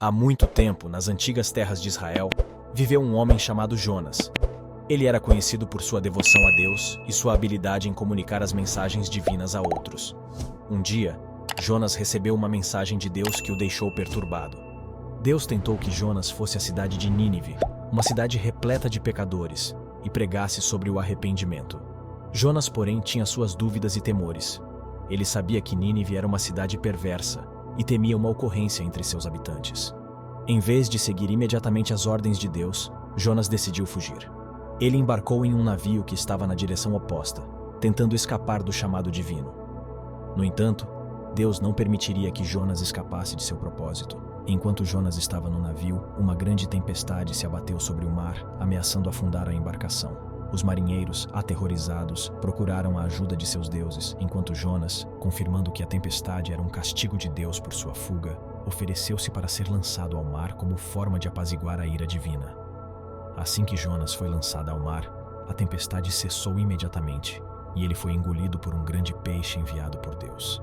Há muito tempo, nas antigas terras de Israel, viveu um homem chamado Jonas. Ele era conhecido por sua devoção a Deus e sua habilidade em comunicar as mensagens divinas a outros. Um dia, Jonas recebeu uma mensagem de Deus que o deixou perturbado. Deus tentou que Jonas fosse à cidade de Nínive, uma cidade repleta de pecadores, e pregasse sobre o arrependimento. Jonas, porém, tinha suas dúvidas e temores. Ele sabia que Nínive era uma cidade perversa e temia uma ocorrência entre seus habitantes. Em vez de seguir imediatamente as ordens de Deus, Jonas decidiu fugir. Ele embarcou em um navio que estava na direção oposta, tentando escapar do chamado divino. No entanto, Deus não permitiria que Jonas escapasse de seu propósito. Enquanto Jonas estava no navio, uma grande tempestade se abateu sobre o mar, ameaçando afundar a embarcação. Os marinheiros, aterrorizados, procuraram a ajuda de seus deuses, enquanto Jonas, confirmando que a tempestade era um castigo de Deus por sua fuga, ofereceu-se para ser lançado ao mar como forma de apaziguar a ira divina. Assim que Jonas foi lançado ao mar, a tempestade cessou imediatamente, e ele foi engolido por um grande peixe enviado por Deus.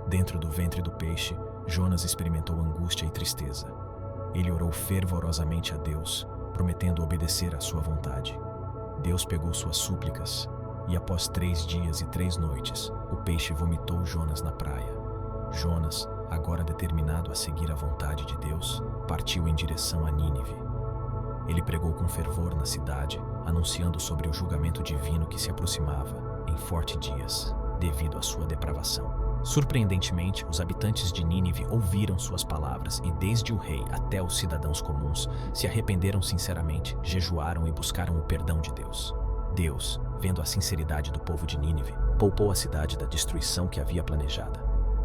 Dentro do ventre do peixe, Jonas experimentou angústia e tristeza. Ele orou fervorosamente a Deus, prometendo obedecer à sua vontade. Deus pegou suas súplicas, e após 3 dias e 3 noites, o peixe vomitou Jonas na praia. Jonas, agora determinado a seguir a vontade de Deus, partiu em direção a Nínive. Ele pregou com fervor na cidade, anunciando sobre o julgamento divino que se aproximava, em fortes dias, devido à sua depravação. Surpreendentemente, os habitantes de Nínive ouviram suas palavras e, desde o rei até os cidadãos comuns, se arrependeram sinceramente, jejuaram e buscaram o perdão de Deus. Deus, vendo a sinceridade do povo de Nínive, poupou a cidade da destruição que havia planejada.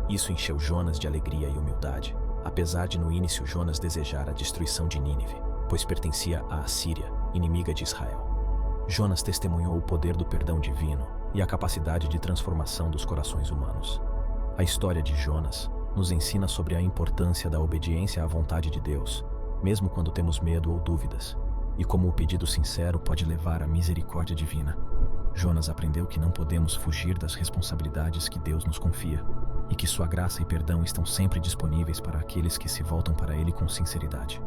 Isso encheu Jonas de alegria e humildade, apesar de no início Jonas desejar a destruição de Nínive, pois pertencia à Assíria, inimiga de Israel. Jonas testemunhou o poder do perdão divino e a capacidade de transformação dos corações humanos. A história de Jonas nos ensina sobre a importância da obediência à vontade de Deus, mesmo quando temos medo ou dúvidas, e como o pedido sincero pode levar à misericórdia divina. Jonas aprendeu que não podemos fugir das responsabilidades que Deus nos confia, e que sua graça e perdão estão sempre disponíveis para aqueles que se voltam para Ele com sinceridade.